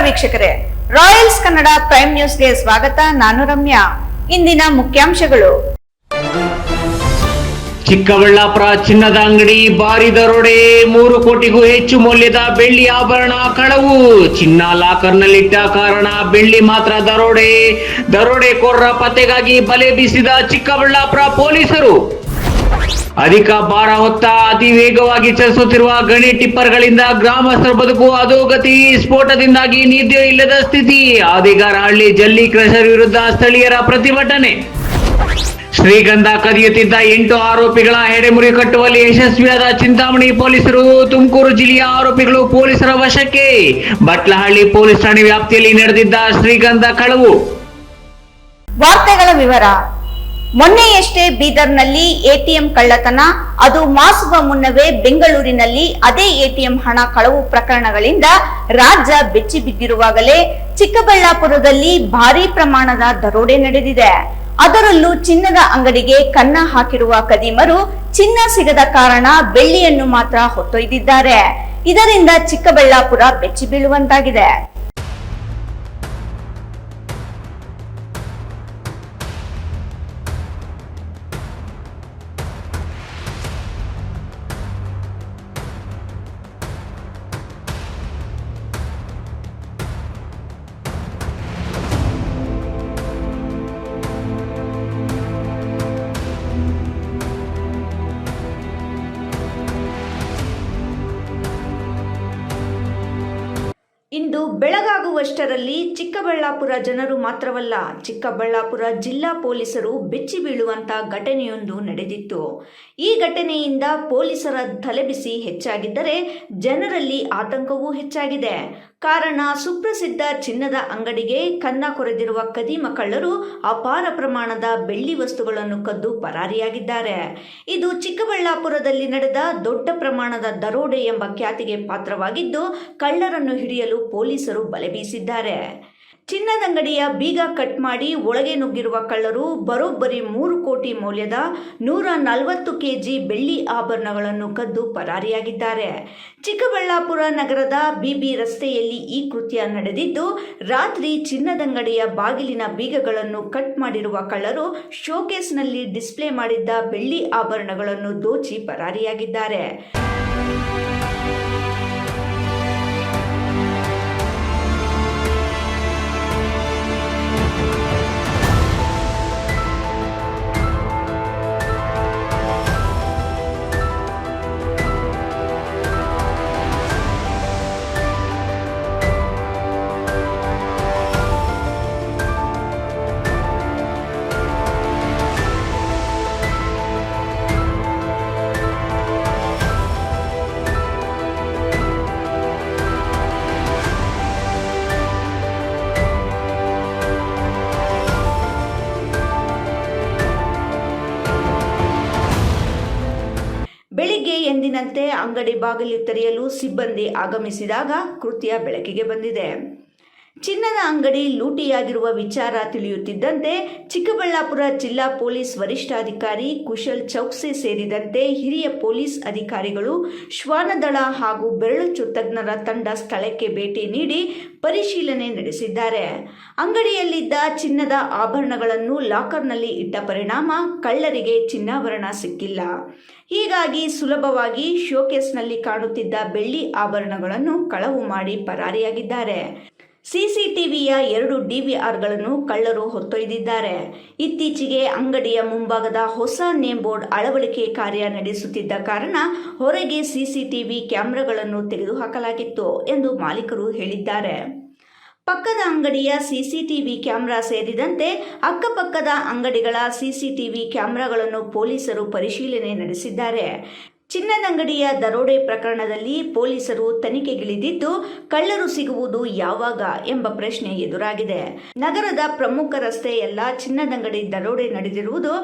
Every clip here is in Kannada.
ವೀಕ್ಷಕರೇ, ರಾಯಲ್ಸ್ ಕನ್ನಡ ಪ್ರೈಮ್ ನ್ಯೂಸ್ಗೆ ಸ್ವಾಗತ. ನಾನು ರಮ್ಯಾ. ಇಂದಿನ ಮುಖ್ಯಾಂಶಗಳು. ಚಿಕ್ಕಬಳ್ಳಾಪುರ ಚಿನ್ನದ ಅಂಗಡಿ ಭಾರಿ ದರೋಡೆ, 3 ಕೋಟಿಗೂ ಹೆಚ್ಚು ಮೌಲ್ಯದ ಬೆಳ್ಳಿ ಆಭರಣ ಕಳವು. ಚಿನ್ನ ಲಾಕರ್ನಲ್ಲಿಟ್ಟ ಕಾರಣ ಬೆಳ್ಳಿ ಮಾತ್ರ ದರೋಡೆಕೋರರ ಪತ್ತೆಗಾಗಿ ಬಲೆ ಬೀಸಿದ ಚಿಕ್ಕಬಳ್ಳಾಪುರ ಪೊಲೀಸರು. ಅಧಿಕ ಭಾರ ಹೊತ್ತ ಅತಿ ವೇಗವಾಗಿ ಚಲಿಸುತ್ತಿರುವ ಗಣಿ ಟಿಪ್ಪರ್ಗಳಿಂದ ಗ್ರಾಮಸ್ಥರ ಬದುಕು ಅಧೋಗತಿ. ಸ್ಫೋಟದಿಂದಾಗಿ ನಿದ್ದೆ ಇಲ್ಲದ ಸ್ಥಿತಿ. ಆದಿಗಾರಹಳ್ಳಿ ಜಲ್ಲಿ ಕ್ರಷರ್ ವಿರುದ್ಧ ಸ್ಥಳೀಯರ ಪ್ರತಿಭಟನೆ. ಶ್ರೀಗಂಧ ಕದಿಯುತ್ತಿದ್ದ 8 ಆರೋಪಿಗಳ ಹೆಡೆಮುರಿ ಕಟ್ಟುವಲ್ಲಿ ಯಶಸ್ವಿಯಾದ ಚಿಂತಾಮಣಿ ಪೊಲೀಸರು. ತುಮಕೂರು ಜಿಲ್ಲೆಯ ಆರೋಪಿಗಳು ಪೊಲೀಸರ ವಶಕ್ಕೆ. ಬಟ್ಲಹಳ್ಳಿ ಪೊಲೀಸ್ ಠಾಣೆ ವ್ಯಾಪ್ತಿಯಲ್ಲಿ ನಡೆದಿದ್ದ ಶ್ರೀಗಂಧ ಕಳವು. ವಾರ್ತೆಗಳ ವಿವರ. ಮೊನ್ನೆಯಷ್ಟೇ ಬೀದರ್ನಲ್ಲಿ ಎಟಿಎಂ ಕಳ್ಳತನ, ಅದು ಮಾಸುವ ಮುನ್ನವೇ ಬೆಂಗಳೂರಿನಲ್ಲಿ ಅದೇ ಎಟಿಎಂ ಹಣ ಕಳವು ಪ್ರಕರಣಗಳಿಂದ ರಾಜ್ಯ ಬೆಚ್ಚಿ ಬಿದ್ದಿರುವಾಗಲೇ ಚಿಕ್ಕಬಳ್ಳಾಪುರದಲ್ಲಿ ಭಾರೀ ಪ್ರಮಾಣದ ದರೋಡೆ ನಡೆದಿದೆ. ಅದರಲ್ಲೂ ಚಿನ್ನದ ಅಂಗಡಿಗೆ ಕನ್ನ ಹಾಕಿರುವ ಕದೀಮರು ಚಿನ್ನ ಸಿಗದ ಕಾರಣ ಬೆಳ್ಳಿಯನ್ನು ಮಾತ್ರ ಹೊತ್ತೊಯ್ದಿದ್ದಾರೆ. ಇದರಿಂದ ಚಿಕ್ಕಬಳ್ಳಾಪುರ ಬೆಚ್ಚಿ ಬೀಳುವಂತಾಗಿದೆ. ಇಂದು ಬೆಳಗಾಗುವಷ್ಟರಲ್ಲಿ ಚಿಕ್ಕಬಳ್ಳಾಪುರ ಜನರು ಮಾತ್ರವಲ್ಲ, ಚಿಕ್ಕಬಳ್ಳಾಪುರ ಜಿಲ್ಲಾ ಪೊಲೀಸರು ಬೆಚ್ಚಿ ಬೀಳುವಂತ ಘಟನೆಯೊಂದು ನಡೆದಿತ್ತು. ಈ ಘಟನೆಯಿಂದ ಪೊಲೀಸರ ತಲೆಬಿಸಿ ಹೆಚ್ಚಾಗಿದ್ದರೆ ಜನರಲ್ಲಿ ಆತಂಕವೂ ಹೆಚ್ಚಾಗಿದೆ. ಕಾರಣ, ಸುಪ್ರಸಿದ್ಧ ಚಿನ್ನದ ಅಂಗಡಿಗೆ ಕನ್ನ ಕೊರೆದಿರುವ ಕದೀಮ ಕಳ್ಳರು ಅಪಾರ ಪ್ರಮಾಣದ ಬೆಳ್ಳಿ ವಸ್ತುಗಳನ್ನು ಕದ್ದು ಪರಾರಿಯಾಗಿದ್ದಾರೆ. ಇದು ಚಿಕ್ಕಬಳ್ಳಾಪುರದಲ್ಲಿ ನಡೆದ ದೊಡ್ಡ ಪ್ರಮಾಣದ ದರೋಡೆ ಎಂಬ ಖ್ಯಾತಿಗೆ ಪಾತ್ರವಾಗಿದ್ದು, ಕಳ್ಳರನ್ನು ಹಿಡಿಯಲು ಪೊಲೀಸರು ಬಲೆ ಬೀಸಿದ್ದಾರೆ. ಚಿನ್ನದಂಗಡಿಯ ಬೀಗ ಕಟ್ ಮಾಡಿ ಒಳಗೆ ನುಗ್ಗಿರುವ ಕಳ್ಳರು ಬರೋಬ್ಬರಿ 3 ಕೋಟಿ ಮೌಲ್ಯದ 140 ಕೆಜಿ ಬೆಳ್ಳಿ ಆಭರಣಗಳನ್ನು ಕದ್ದು ಪರಾರಿಯಾಗಿದ್ದಾರೆ. ಚಿಕ್ಕಬಳ್ಳಾಪುರ ನಗರದ ಬಿಬಿ ರಸ್ತೆಯಲ್ಲಿ ಈ ಕೃತ್ಯ ನಡೆದಿದ್ದು, ರಾತ್ರಿ ಚಿನ್ನದಂಗಡಿಯ ಬಾಗಿಲಿನ ಬೀಗಗಳನ್ನು ಕಟ್ ಮಾಡಿರುವ ಕಳ್ಳರು ಶೋಕೇಸ್ನಲ್ಲಿ ಡಿಸ್ಪ್ಲೇ ಮಾಡಿದ್ದ ಬೆಳ್ಳಿ ಆಭರಣಗಳನ್ನು ದೋಚಿ ಪರಾರಿಯಾಗಿದ್ದಾರೆ. ಬೆಳಿಗ್ಗೆ ಎಂದಿನಂತೆ ಅಂಗಡಿ ಬಾಗಿಲು ತೆರೆಯಲು ಸಿಬ್ಬಂದಿ ಆಗಮಿಸಿದಾಗ ಕೃತ್ಯ ಬೆಳಕಿಗೆ ಬಂದಿದೆ. ಚಿನ್ನದ ಅಂಗಡಿ ಲೂಟಿಯಾಗಿರುವ ವಿಚಾರ ತಿಳಿಯುತ್ತಿದ್ದಂತೆ ಚಿಕ್ಕಬಳ್ಳಾಪುರ ಜಿಲ್ಲಾ ಪೊಲೀಸ್ ವರಿಷ್ಠಾಧಿಕಾರಿ ಕುಶಲ್ ಚೌಕ್ಸೆ ಸೇರಿದಂತೆ ಹಿರಿಯ ಪೊಲೀಸ್ ಅಧಿಕಾರಿಗಳು, ಶ್ವಾನದಳ ಹಾಗೂ ಬೆರಳಚ್ಚು ತಜ್ಞರ ತಂಡ ಸ್ಥಳಕ್ಕೆ ಭೇಟಿ ನೀಡಿ ಪರಿಶೀಲನೆ ನಡೆಸಿದ್ದಾರೆ. ಅಂಗಡಿಯಲ್ಲಿದ್ದ ಚಿನ್ನದ ಆಭರಣಗಳನ್ನು ಲಾಕರ್ನಲ್ಲಿ ಇಟ್ಟ ಪರಿಣಾಮ ಕಳ್ಳರಿಗೆ ಚಿನ್ನಾಭರಣ ಸಿಕ್ಕಿಲ್ಲ. ಹೀಗಾಗಿ ಸುಲಭವಾಗಿ ಶೋಕೇಸ್ನಲ್ಲಿ ಕಾಣುತ್ತಿದ್ದ ಬೆಳ್ಳಿ ಆಭರಣಗಳನ್ನು ಕಳವು ಮಾಡಿ ಪರಾರಿಯಾಗಿದ್ದಾರೆ. ಸಿಸಿಟಿವಿಯ 2 ಡಿವಿಆರ್ಗಳನ್ನು ಕಳ್ಳರು ಹೊತ್ತೊಯ್ದಿದ್ದಾರೆ. ಇತ್ತೀಚೆಗೆ ಅಂಗಡಿಯ ಮುಂಭಾಗದ ಹೊಸ ನೇಮ್ ಬೋರ್ಡ್ ಅಳವಡಿಕೆ ಕಾರ್ಯ ನಡೆಸುತ್ತಿದ್ದ ಕಾರಣ ಹೊರಗೆ ಸಿಸಿಟಿವಿ ಕ್ಯಾಮೆರಾಗಳನ್ನು ತೆಗೆದುಹಾಕಲಾಗಿತ್ತು ಎಂದು ಮಾಲೀಕರು ಹೇಳಿದ್ದಾರೆ. ಪಕ್ಕದ ಅಂಗಡಿಯ ಸಿಸಿಟಿವಿ ಕ್ಯಾಮೆರಾ ಸೇರಿದಂತೆ ಅಕ್ಕಪಕ್ಕದ ಅಂಗಡಿಗಳ ಸಿಸಿಟಿವಿ ಕ್ಯಾಮೆರಾಗಳನ್ನು ಪೊಲೀಸರು ಪರಿಶೀಲನೆ ನಡೆಸಿದ್ದಾರೆ. ಚಿನ್ನದಂಗಡಿಯ ದರೋಡೆ ಪ್ರಕರಣದಲ್ಲಿ ಪೊಲೀಸರು ತನಿಖೆಗಿಳಿದಿದ್ದು, ಕಳ್ಳರು ಸಿಗುವುದು ಯಾವಾಗ ಎಂಬ ಪ್ರಶ್ನೆ ಎದುರಾಗಿದೆ. ನಗರದ ಪ್ರಮುಖ ರಸ್ತೆಯೆಲ್ಲ ಚಿನ್ನದಂಗಡಿ ದರೋಡೆ ನಡೆದಿರುವುದು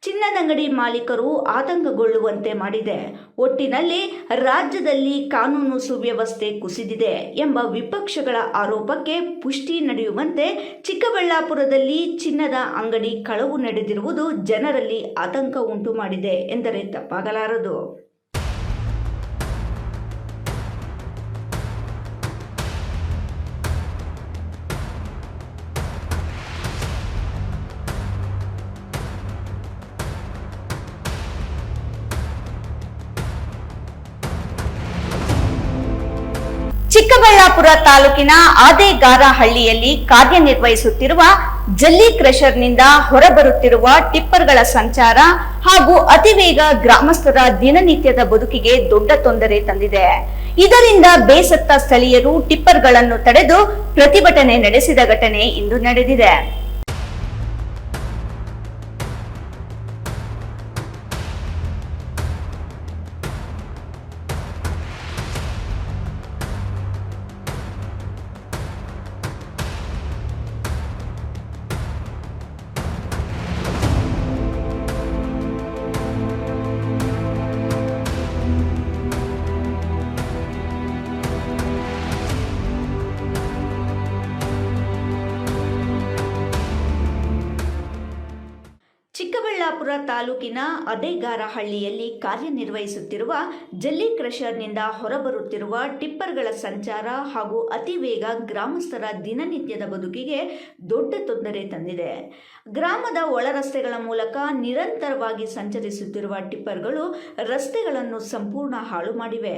ಚಿನ್ನದಂಗಡಿ ಮಾಲೀಕರು ಆತಂಕಗೊಳ್ಳುವಂತೆ ಮಾಡಿದೆ. ಒಟ್ಟಿನಲ್ಲಿ ರಾಜ್ಯದಲ್ಲಿ ಕಾನೂನು ಸುವ್ಯವಸ್ಥೆ ಕುಸಿದಿದೆ ಎಂಬ ವಿಪಕ್ಷಗಳ ಆರೋಪಕ್ಕೆ ಪುಷ್ಟಿ ನಡೆಯುವಂತೆ ಚಿಕ್ಕಬಳ್ಳಾಪುರದಲ್ಲಿ ಚಿನ್ನದ ಅಂಗಡಿ ಕಳವು ನಡೆದಿರುವುದು ಜನರಲ್ಲಿ ಆತಂಕ ಉಂಟು ಮಾಡಿದೆ ಎಂದರೆ ತಪ್ಪಾಗಲಾರದು. ಚಿಕ್ಕಬಳ್ಳಾಪುರ ತಾಲೂಕಿನ ಆದೇಗಾರಹಳ್ಳಿಯಲ್ಲಿ ಕಾರ್ಯನಿರ್ವಹಿಸುತ್ತಿರುವ ಜಲ್ಲಿ ಕ್ರಷರ್ನಿಂದ ಹೊರಬರುತ್ತಿರುವ ಟಿಪ್ಪರ್ಗಳ ಸಂಚಾರ ಹಾಗೂ ಅತಿವೇಗ ಗ್ರಾಮಸ್ಥರ ದಿನನಿತ್ಯದ ಬದುಕಿಗೆ ದೊಡ್ಡ ತೊಂದರೆ ತಂದಿದೆ. ಇದರಿಂದ ಬೇಸತ್ತ ಸ್ಥಳೀಯರು ಟಿಪ್ಪರ್ಗಳನ್ನು ತಡೆದು ಪ್ರತಿಭಟನೆ ನಡೆಸಿದ ಘಟನೆ ಇಂದು ನಡೆದಿದೆ. ಚಿಕ್ಕಬಳ್ಳಾಪುರ ತಾಲೂಕಿನ ಆದೇಗಾರಹಳ್ಳಿಯಲ್ಲಿ ಕಾರ್ಯನಿರ್ವಹಿಸುತ್ತಿರುವ ಜಲ್ಲಿ ಕ್ರಷರ್ನಿಂದ ಹೊರಬರುತ್ತಿರುವ ಟಿಪ್ಪರ್ಗಳ ಸಂಚಾರ ಹಾಗೂ ಅತಿವೇಗ ಗ್ರಾಮಸ್ಥರ ದಿನನಿತ್ಯದ ಬದುಕಿಗೆ ದೊಡ್ಡ ತೊಂದರೆ ತಂದಿದೆ. ಗ್ರಾಮದ ಒಳ ರಸ್ತೆಗಳ ಮೂಲಕ ನಿರಂತರವಾಗಿ ಸಂಚರಿಸುತ್ತಿರುವ ಟಿಪ್ಪರ್ಗಳು ರಸ್ತೆಗಳನ್ನು ಸಂಪೂರ್ಣ ಹಾಳು ಮಾಡಿವೆ.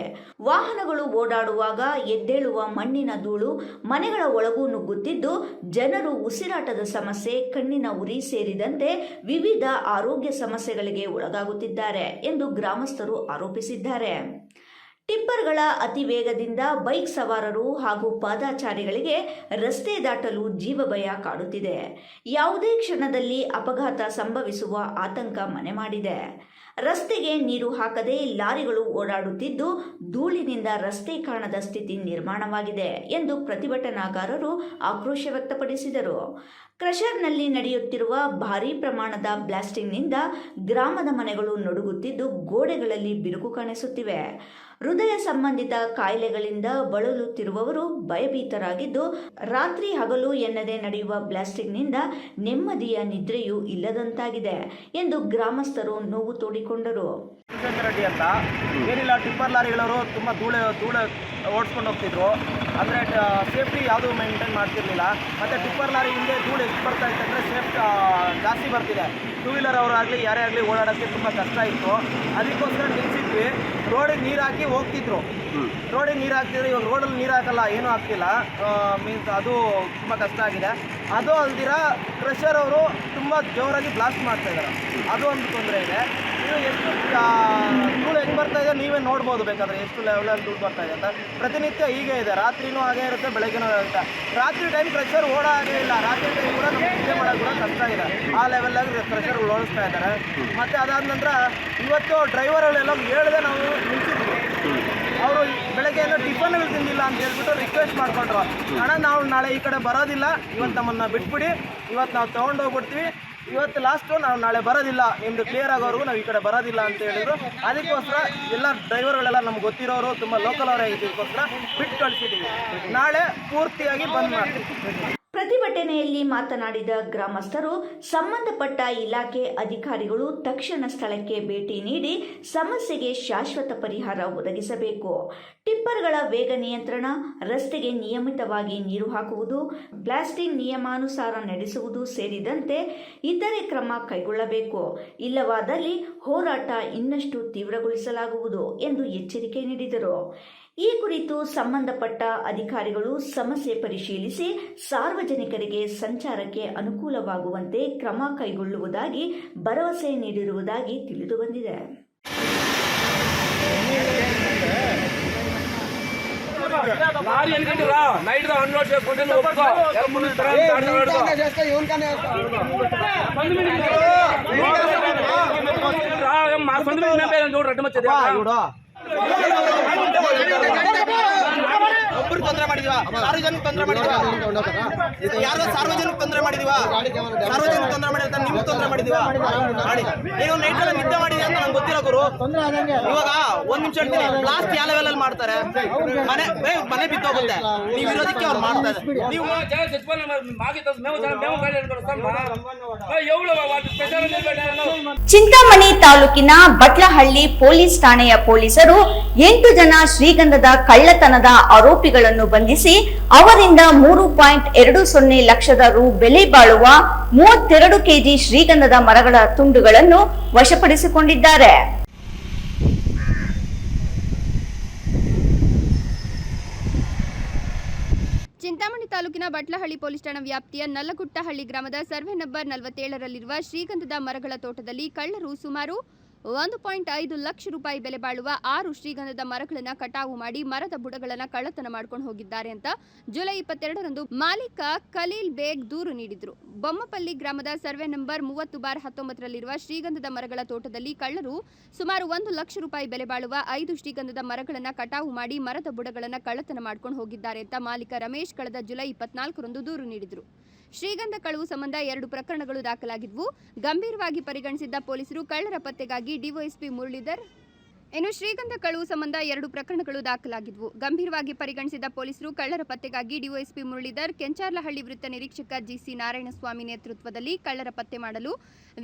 ವಾಹನಗಳು ಓಡಾಡುವಾಗ ಎದ್ದೇಳುವ ಮಣ್ಣಿನ ಧೂಳು ಮನೆಗಳ ಒಳಗೂ ನುಗ್ಗುತ್ತಿದ್ದು ಜನರು ಉಸಿರಾಟದ ಸಮಸ್ಯೆ, ಕಣ್ಣಿನ ಉರಿ ಸೇರಿದಂತೆ ವಿವಿಧ ಆರೋಗ್ಯ ಸಮಸ್ಯೆಗಳಿಗೆ ಒಳಗಾಗುತ್ತಿದ್ದಾರೆ ಎಂದು ಗ್ರಾಮಸ್ಥರು ಆರೋಪಿಸಿದ್ದಾರೆ. ಟಿಪ್ಪರ್ಗಳ ಅತಿ ವೇಗದಿಂದ ಬೈಕ್ ಸವಾರರು ಹಾಗೂ ಪಾದಚಾರಿಗಳಿಗೆ ರಸ್ತೆ ದಾಟಲು ಜೀವಭಯ ಕಾಡುತ್ತಿದೆ. ಯಾವುದೇ ಕ್ಷಣದಲ್ಲಿ ಅಪಘಾತ ಸಂಭವಿಸುವ ಆತಂಕ ಮನೆ ಮಾಡಿದೆ. ರಸ್ತೆಗೆ ನೀರು ಹಾಕದೆ ಲಾರಿಗಳು ಓಡಾಡುತ್ತಿದ್ದು ಧೂಳಿನಿಂದ ರಸ್ತೆ ಕಾಣದ ಸ್ಥಿತಿ ನಿರ್ಮಾಣವಾಗಿದೆ ಎಂದು ಪ್ರತಿಭಟನಾಕಾರರು ಆಕ್ರೋಶ ವ್ಯಕ್ತಪಡಿಸಿದರು. ಕ್ರಷರ್ನಲ್ಲಿ ನಡೆಯುತ್ತಿರುವ ಭಾರೀ ಪ್ರಮಾಣದ ಬ್ಲಾಸ್ಟಿಂಗ್ನಿಂದ ಗ್ರಾಮದ ಮನೆಗಳು ನಡುಗುತ್ತಿದ್ದು ಗೋಡೆಗಳಲ್ಲಿ ಬಿರುಕು ಕಾಣಿಸುತ್ತಿವೆ. ಹೃದಯ ಸಂಬಂಧಿತ ಕಾಯಿಲೆಗಳಿಂದ ಬಳಲುತ್ತಿರುವವರು ಭಯಭೀತರಾಗಿದ್ದು ರಾತ್ರಿ ಹಗಲು ಎನ್ನದೆ ನಡೆಯುವ ಬ್ಲಾಸ್ಟಿಂಗ್ನಿಂದ ನೆಮ್ಮದಿಯ ನಿದ್ರೆಯೂ ಇಲ್ಲದಂತಾಗಿದೆ ಎಂದು ಗ್ರಾಮಸ್ಥರು ನೋವು ತೋಡಿಕೊಂಡರು. ರೆಡ್ಡಿ ಅಂತ ಏನಿಲ್ಲ, ಟಿಪ್ಪರ್ ಲಾರಿಗಳವರು ತುಂಬ ಧೂಳು ಓಡಿಸ್ಕೊಂಡು ಹೋಗ್ತಿದ್ರು. ಅಂದರೆ ಸೇಫ್ಟಿ ಯಾವುದೂ ಮೇಂಟೈನ್ ಮಾಡ್ತಿರ್ಲಿಲ್ಲ. ಮತ್ತು ಟಿಪ್ಪರ್ ಲಾರಿ ಹಿಂದೆ ಧೂಳು ಎಷ್ಟು ಬರ್ತಾ ಇತ್ತು ಅಂದರೆ ಜಾಸ್ತಿ ಬರ್ತಿದೆ. ಟೂ ವೀಲರ್ ಅವರಾಗಲಿ ಯಾರೇ ಆಗಲಿ ಓಡಾಡೋಕ್ಕೆ ತುಂಬ ಕಷ್ಟ ಇತ್ತು. ಅದಕ್ಕೋಸ್ಕರ ನಿಲ್ಲಿಸಿದ್ವಿ. ರೋಡಿಗೆ ನೀರು ಹಾಕಿ ಹೋಗ್ತಿದ್ರು. ರೋಡಿಗೆ ನೀರು ಹಾಕ್ತಿದ್ರು. ಇವಾಗ ರೋಡಲ್ಲಿ ನೀರು ಹಾಕಲ್ಲ, ಏನೂ ಆಗ್ತಿಲ್ಲ. ಮೀನ್ಸ್ ಅದು ತುಂಬ ಕಷ್ಟ ಆಗಿದೆ. ಅದು ಅಲ್ದಿರ ಕ್ರಷರ್ ಅವರು ತುಂಬ ಜೋರಾಗಿ ಬ್ಲಾಸ್ಟ್ ಮಾಡ್ತಾಯಿದ್ದಾರೆ. ಅದು ಒಂದು ತೊಂದರೆ ಇದೆ. ಇದು ಎಷ್ಟು ಧೂಳು ಹೆಂಗೆ ಬರ್ತಾ ಇದೆ ನೀವೇ ನೋಡ್ಬೋದು ಬೇಕಾದರೆ, ಎಷ್ಟು ಲೆವೆಲಲ್ಲಿ ಧೂಳು ಬರ್ತಾ ಇದೆ ಅಂತ. ಪ್ರತಿನಿತ್ಯ ಹೀಗೆ ಇದೆ. ರಾತ್ರಿನೂ ಹಾಗೇ ಇರುತ್ತೆ, ಬೆಳಗ್ಗೆನೂ ಇರುತ್ತೆ. ರಾತ್ರಿ ಟೈಮ್ ಕ್ರಷರ್ ಓಡಾಗೇ ಇಲ್ಲ. ರಾತ್ರಿ ಟೈಮ್ ಕೂಡ ನಮಗೆ ನಿದ್ದೆ ಮಾಡೋದು ಕೂಡ ಕಷ್ಟ ಇದೆ. ಆ ಲೆವೆಲ್ಲಾಗಿ ಕ್ರಷರ್ಗಳು ಓಡಿಸ್ತಾ ಇದ್ದಾರೆ. ಮತ್ತು ಅದಾದ ನಂತರ ಇವತ್ತು ಡ್ರೈವರ್ಗಳೆಲ್ಲ ಹೇಳಿದೆ ನಾವು ನಿಲ್ಸಿದ್ವಿ. ಅವರು ಬೆಳಗ್ಗೆ ಏನೋ ಟಿಫನ್ಗಳು ತಿಂದಿಲ್ಲ ಅಂತ ಹೇಳ್ಬಿಟ್ಟು ರಿಕ್ವೆಸ್ಟ್ ಮಾಡ್ಕೊಂಡ್ರು. ಅಣ್ಣ ನಾವು ನಾಳೆ ಈ ಕಡೆ ಬರೋದಿಲ್ಲ, ಇವತ್ತು ನಮ್ಮನ್ನು ಬಿಟ್ಬಿಡಿ, ಇವತ್ತು ನಾವು ತೊಗೊಂಡೋಗ್ಬಿಡ್ತೀವಿ, ಇವತ್ತು ಲಾಸ್ಟು ನಾವು ನಾಳೆ ಬರೋದಿಲ್ಲ, ನಿಮ್ಮದು ಕ್ಲಿಯರ್ ಆಗೋವರೆಗೂ ನಾವು ಈ ಕಡೆ ಬರೋದಿಲ್ಲ ಅಂತ ಹೇಳಿದ್ರು. ಅದಕ್ಕೋಸ್ಕರ ಎಲ್ಲ ಡ್ರೈವರ್ಗಳೆಲ್ಲ ನಮ್ಗೆ ಗೊತ್ತಿರೋರು, ತುಂಬ ಲೋಕಲ್ ಅವರೇ ಇದಕ್ಕೋಸ್ಕರ ಬಿಟ್ಟು ಕಳಿಸಿದ್ದೀವಿ. ನಾಳೆ ಪೂರ್ತಿಯಾಗಿ ಬಂದ್ ಮಾಡ್ತೀವಿ. ಪ್ರತಿಭಟನೆಯಲ್ಲಿ ಮಾತನಾಡಿದ ಗ್ರಾಮಸ್ಥರು ಸಂಬಂಧಪಟ್ಟ ಇಲಾಖೆ ಅಧಿಕಾರಿಗಳು ತಕ್ಷಣ ಸ್ಥಳಕ್ಕೆ ಭೇಟಿ ನೀಡಿ ಸಮಸ್ಯೆಗೆ ಶಾಶ್ವತ ಪರಿಹಾರ ಒದಗಿಸಬೇಕು. ಟಿಪ್ಪರ್ಗಳ ವೇಗ ನಿಯಂತ್ರಣ, ರಸ್ತೆಗೆ ನಿಯಮಿತವಾಗಿ ನೀರು ಹಾಕುವುದು, ಬ್ಲಾಸ್ಟಿಂಗ್ ನಿಯಮಾನುಸಾರ ನಡೆಸುವುದು ಸೇರಿದಂತೆ ಇತರೆ ಕ್ರಮ ಕೈಗೊಳ್ಳಬೇಕು. ಇಲ್ಲವಾದಲ್ಲಿ ಹೋರಾಟ ಇನ್ನಷ್ಟು ತೀವ್ರಗೊಳಿಸಲಾಗುವುದು ಎಂದು ಎಚ್ಚರಿಕೆ ನೀಡಿದರು. ಈ ಕುರಿತು ಸಂಬಂಧಪಟ್ಟ ಅಧಿಕಾರಿಗಳು ಸಮಸ್ಯೆ ಪರಿಶೀಲಿಸಿ ಸಾರ್ವಜನಿಕರಿಗೆ ಸಂಚಾರಕ್ಕೆ ಅನುಕೂಲವಾಗುವಂತೆ ಕ್ರಮ ಕೈಗೊಳ್ಳುವುದಾಗಿ ಭರವಸೆ ನೀಡಿರುವುದಾಗಿ ತಿಳಿದುಬಂದಿದೆ. ಒಬ್ಬರು ತೊಂದರೆ ಮಾಡಿದೀವಾ? ಸಾರ್ವಜನಿಕ ತೊಂದರೆ ಮಾಡಿದೀವಾ? ಯಾರೋ ಸಾರ್ವಜನಿಕ ತೊಂದರೆ ಮಾಡಿದೀವಾ? ಸಾರ್ವಜನಿಕ ತೊಂದರೆ ಮಾಡಿದ ನಿಮ್ಗೆ ತೊಂದರೆ ಮಾಡಿದೀವಾ? ಮಾಡಿ ನೀವು ನೈಟ್ ಎಲ್ಲ ನಿದ್ದೆ ಮಾಡಿದೀವಿ ಅಂತ ನಂಗೆ ಗೊತ್ತಿರೋ ಗುರು. ಇವಾಗ ಒಂದ್ ನಿಮಿಷ ಹೇಳ್ತೀನಿ, ಲಾಸ್ಟ್ ಯಾವ ಲೆವೆಲ್ ಅಲ್ಲಿ ಮಾಡ್ತಾರೆ, ಮನೆ ಬಿದ್ದೋಗುತ್ತೆ. ನೀವು ಇರೋದಕ್ಕೆ ಅವ್ರು ಮಾಡ್ತಾ ಇದ್ದಾರೆ. ನೀವು ಚಿಂತಾಮಣಿ ತಾಲೂಕಿನ ಬಟ್ಲಹಳ್ಳಿ ಪೊಲೀಸ್ ಠಾಣೆಯ ಪೊಲೀಸರು 8 ಜನ ಶ್ರೀಗಂಧದ ಕಳ್ಳತನದ ಆರೋಪಿಗಳನ್ನು ಬಂಧಿಸಿ ಅವರಿಂದ 3.20 ಲಕ್ಷದ ರು ಬೆಲೆ ಬಾಳುವ 32 ಕೆಜಿ ಶ್ರೀಗಂಧದ ಮರಗಳ ತುಂಡುಗಳನ್ನು ವಶಪಡಿಸಿಕೊಂಡಿದ್ದಾರೆ. ಚಿಂತಾಮಣಿ ತಾಲೂಕಿನ ಬಟ್ಲಹಳ್ಳಿ ಪೊಲೀಸ್ ಠಾಣಾ ವ್ಯಾಪ್ತಿಯ ನಲ್ಲಗುಟ್ಟಹಳ್ಳಿ ಗ್ರಾಮದ ಸರ್ವೆ ನಂಬರ್ 47ರಲ್ಲಿರುವ ಶ್ರೀಗಂಧದ ಮರಗಳ ತೋಟದಲ್ಲಿ ಕಳ್ಳರು ಸುಮಾರು 1.5 ಲಕ್ಷ ರೂಪಾಯಿ ಬೆಲೆ ಬಾಳುವ 6 ಶ್ರೀಗಂಧದ ಮರಗಳನ್ನು ಕಟಾವು ಮಾಡಿ ಮರದ ಬುಡಗಳನ್ನು ಕಳ್ಳತನ ಮಾಡ್ಕೊಂಡು ಹೋಗಿದ್ದಾರೆ ಅಂತ ಜುಲೈ 22ರಂದು ಮಾಲೀಕ ಖಲೀಲ್ ಬೇಗ್ ದೂರು ನೀಡಿದ್ರು. ಬೊಮ್ಮಪಲ್ಲಿ ಗ್ರಾಮದ ಸರ್ವೆ ನಂಬರ್ 30/19ರಲ್ಲಿರುವ ಶ್ರೀಗಂಧದ ಮರಗಳ ತೋಟದಲ್ಲಿ ಕಳ್ಳರು ಸುಮಾರು 1 ಲಕ್ಷ ರೂಪಾಯಿ ಬೆಲೆ ಬಾಳುವ 5 ಶ್ರೀಗಂಧದ ಮರಗಳನ್ನು ಕಟಾವು ಮಾಡಿ ಮರದ ಬುಡಗಳನ್ನು ಕಳ್ಳತನ ಮಾಡ್ಕೊಂಡು ಹೋಗಿದ್ದಾರೆ ಅಂತ ಮಾಲೀಕ ರಮೇಶ್ ಕಳೆದ ಜುಲೈ 24ರಂದು ದೂರು ನೀಡಿದ್ರು. ಶ್ರೀಗಂಧ ಕಳವು ಸಂಬಂಧ 2 ಪ್ರಕರಣಗಳು ದಾಖಲಾಗಿದ್ವು. ಗಂಭೀರವಾಗಿ ಪರಿಗಣಿಸಿದ್ದ ಪೊಲೀಸರು ಕಳ್ಳರ ಪತ್ತೆಗಾಗಿ ಡಿವೈಎಸ್ಪಿ ಮುರಳೀಧರ್ ಶ್ರೀಗಂಧ ಕಳವು ಸಂಬಂಧ 2 ಪ್ರಕರಣಗಳು ದಾಖಲಾಗಿದ್ವು. ಗಂಭೀರವಾಗಿ ಪರಿಗಣಿಸಿದ ಪೊಲೀಸರು ಕಳ್ಳರ ಪತ್ತೆಗಾಗಿ ಡಿವೈಎಸ್ಪಿ ಮುರಳೀಧರ್, ಕೆಂಚಾರ್ಲಹಳ್ಳಿ ವೃತ್ತ ನಿರೀಕ್ಷಕ ಜಿಸಿ ನಾರಾಯಣಸ್ವಾಮಿ ನೇತೃತ್ವದಲ್ಲಿ ಕಳ್ಳರ ಪತ್ತೆ ಮಾಡಲು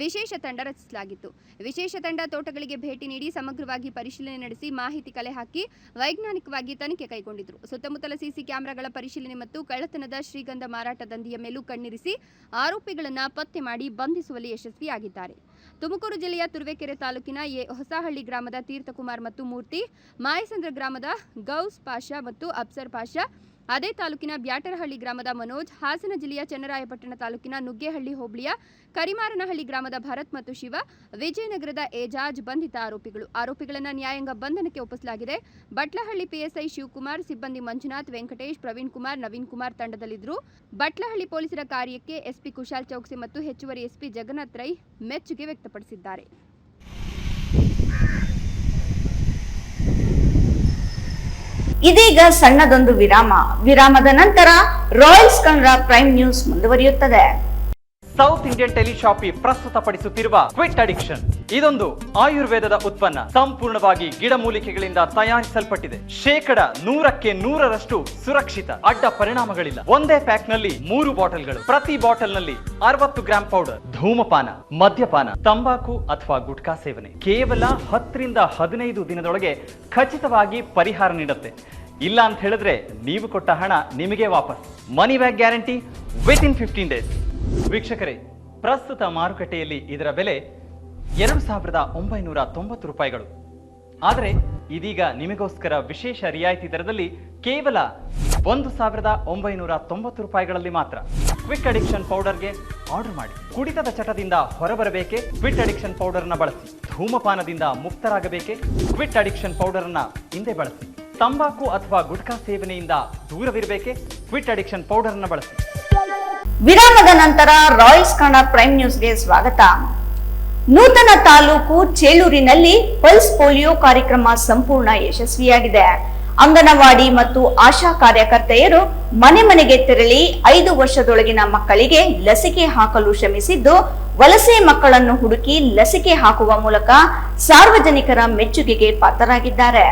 ವಿಶೇಷ ತಂಡ ರಚಿಸಲಾಗಿತ್ತು. ವಿಶೇಷ ತಂಡ ತೋಟಗಳಿಗೆ ಭೇಟಿ ನೀಡಿ ಸಮಗ್ರವಾಗಿ ಪರಿಶೀಲನೆ ನಡೆಸಿ ಮಾಹಿತಿ ಕಲೆ ಹಾಕಿ ವೈಜ್ಞಾನಿಕವಾಗಿ ತನಿಖೆ ಕೈಗೊಂಡಿದ್ರು. ಸುತ್ತಮುತ್ತಲ ಸಿಸಿ ಕ್ಯಾಮೆರಾಗಳ ಪರಿಶೀಲನೆ ಮತ್ತು ಕಳ್ಳತನದ ಶ್ರೀಗಂಧ ಮಾರಾಟ ದಂಧೆಯ ಮೇಲೂ ಕಣ್ಣಿರಿಸಿ ಆರೋಪಿಗಳನ್ನು ಪತ್ತೆ ಮಾಡಿ ಬಂಧಿಸುವಲ್ಲಿ ಯಶಸ್ವಿಯಾಗಿದ್ದಾರೆ. ತುಮಕೂರು ಜಿಲ್ಲೆಯ ತುರುವೇಕೆರೆ ತಾಲೂಕಿನ ಹೊಸಹಳ್ಳಿ ಗ್ರಾಮದ ತೀರ್ಥಕುಮಾರ್ ಮತ್ತು ಮೂರ್ತಿ, ಮಾಯಸಂದ್ರ ಗ್ರಾಮದ ಗೌಸ್ ಪಾಷಾ ಮತ್ತು ಅಬ್ಸರ್ ಪಾಷಾ, ಅದೇ ತಾಲೂಕಿನ ಬ್ಯಾಟರಹಳ್ಳಿ ಗ್ರಾಮದ ಮನೋಜ್, ಹಾಸನ ಜಿಲ್ಲೆಯ ಚನ್ನರಾಯಪಟ್ಟಣ ತಾಲೂಕಿನ ನುಗ್ಗೇಹಳ್ಳಿ ಹೋಬಳಿಯ ಕರಿಮಾರನಹಳ್ಳಿ ಗ್ರಾಮದ ಭರತ್ ಮತ್ತು ಶಿವ, ವಿಜಯನಗರದ ಏಜಾಜ್ ಬಂಧಿತ ಆರೋಪಿಗಳು. ಆರೋಪಿಗಳನ್ನು ನ್ಯಾಯಾಂಗ ಬಂಧನಕ್ಕೆ ಒಪ್ಪಿಸಲಾಗಿದೆ. ಬಟ್ಲಹಳ್ಳಿ ಪಿಎಸ್ಐ ಶಿವಕುಮಾರ್, ಸಿಬ್ಬಂದಿ ಮಂಜುನಾಥ್, ವೆಂಕಟೇಶ್, ಪ್ರವೀಣ್ ಕುಮಾರ್, ನವೀನ್ ಕುಮಾರ್ ತಂಡದಲ್ಲಿದ್ದರು. ಬಟ್ಲಹಳ್ಳಿ ಪೊಲೀಸರ ಕಾರ್ಯಕ್ಕೆ ಎಸ್ಪಿ ಕುಶಾಲ್ ಚೌಕ್ಸಿ ಮತ್ತು ಹೆಚ್ಚುವರಿ ಎಸ್ಪಿ ಜಗನ್ನಾಥ್ ರೈ ಮೆಚ್ಚುಗೆ ವ್ಯಕ್ತಪಡಿಸಿದ್ದಾರೆ. ಇದೀಗ ಸಣ್ಣದೊಂದು ವಿರಾಮದ ನಂತರ ರಾಯಲ್ಸ್ ಕನ್ನಡ ಪ್ರೈಮ್ ನ್ಯೂಸ್ ಮುಂದುವರಿಯುತ್ತದೆ. ಸೌತ್ ಇಂಡಿಯನ್ ಟೆಲಿಶಾಪಿ ಪ್ರಸ್ತುತಪಡಿಸುತ್ತಿರುವ ಕ್ವಿಟ್ ಅಡಿಕ್ಷನ್ ಇದೊಂದು ಆಯುರ್ವೇದದ ಉತ್ಪನ್ನ. ಸಂಪೂರ್ಣವಾಗಿ ಗಿಡಮೂಲಿಕೆಗಳಿಂದ ತಯಾರಿಸಲ್ಪಟ್ಟಿದೆ. 100% ಸುರಕ್ಷಿತ. ಅಡ್ಡ ಪರಿಣಾಮಗಳಿಲ್ಲ. ಒಂದೇ ಪ್ಯಾಕ್ ನಲ್ಲಿ 3 ಬಾಟಲ್ಗಳು. ಪ್ರತಿ ಬಾಟಲ್ ನಲ್ಲಿ 60 ಗ್ರಾಂ ಪೌಡರ್. ಧೂಮಪಾನ, ಮದ್ಯಪಾನ, ತಂಬಾಕು ಅಥವಾ ಗುಟ್ಕಾ ಸೇವನೆ ಕೇವಲ 10 ರಿಂದ 15 ದಿನದೊಳಗೆ ಖಚಿತವಾಗಿ ಪರಿಹಾರ ನೀಡುತ್ತೆ. ಇಲ್ಲ ಅಂತ ಹೇಳಿದ್ರೆ ನೀವು ಕೊಟ್ಟ ಹಣ ನಿಮಗೆ ವಾಪಸ್. Money back guarantee with in 15 days. ವೀಕ್ಷಕರೇ, ಪ್ರಸ್ತುತ ಮಾರುಕಟ್ಟೆಯಲ್ಲಿ ಇದರ ಬೆಲೆ 2,990 ರೂಪಾಯಿಗಳು. ಆದರೆ ಇದೀಗ ನಿಮಗೋಸ್ಕರ ವಿಶೇಷ ರಿಯಾಯಿತಿ ದರದಲ್ಲಿ ಕೇವಲ 1,990 ರೂಪಾಯಿಗಳಲ್ಲಿ ಮಾತ್ರ. ಕ್ವಿಕ್ ಅಡಿಕ್ಷನ್ ಪೌಡರ್ಗೆ ಆರ್ಡರ್ ಮಾಡಿ. ಕುಡಿತದ ಚಟದಿಂದ ಹೊರಬರಬೇಕೆ? ಕ್ವಿಟ್ ಅಡಿಕ್ಷನ್ ಪೌಡರ್ನ ಬಳಸಿ. ಧೂಮಪಾನದಿಂದ ಮುಕ್ತರಾಗಬೇಕೆ? ಕ್ವಿಟ್ ಅಡಿಕ್ಷನ್ ಪೌಡರ್ನ ಹಿಂದೆ ಬಳಸಿ. ತಂಬಾಕು ಅಥವಾ ಗುಟ್ಕಾ ಸೇವನೆಯಿಂದ ದೂರವಿರಬೇಕೆ? ಕ್ವಿಟ್ ಅಡಿಕ್ಷನ್ ಪೌಡರ್ನ ಬಳಸಿ. ವಿರಾಮದ ನಂತರ ರಾಯಲ್ಸ್ ಕನ್ನಡ ಪ್ರೈಮ್ ನ್ಯೂಸ್ಗೆ ಸ್ವಾಗತ. ನೂತನ ತಾಲೂಕು ಚೇಳೂರಿನಲ್ಲಿ ಪಲ್ಸ್ ಪೋಲಿಯೋ ಕಾರ್ಯಕ್ರಮ ಸಂಪೂರ್ಣ ಯಶಸ್ವಿಯಾಗಿದೆ. ಅಂಗನವಾಡಿ ಮತ್ತು ಆಶಾ ಕಾರ್ಯಕರ್ತೆಯರು ಮನೆ ಮನೆಗೆ ತೆರಳಿ 5 ವರ್ಷದೊಳಗಿನ ಮಕ್ಕಳಿಗೆ ಲಸಿಕೆ ಹಾಕಲು ಶ್ರಮಿಸಿದ್ದು, ವಲಸೆ ಮಕ್ಕಳನ್ನು ಹುಡುಕಿ ಲಸಿಕೆ ಹಾಕುವ ಮೂಲಕ ಸಾರ್ವಜನಿಕರ ಮೆಚ್ಚುಗೆಗೆ ಪಾತ್ರರಾಗಿದ್ದಾರೆ.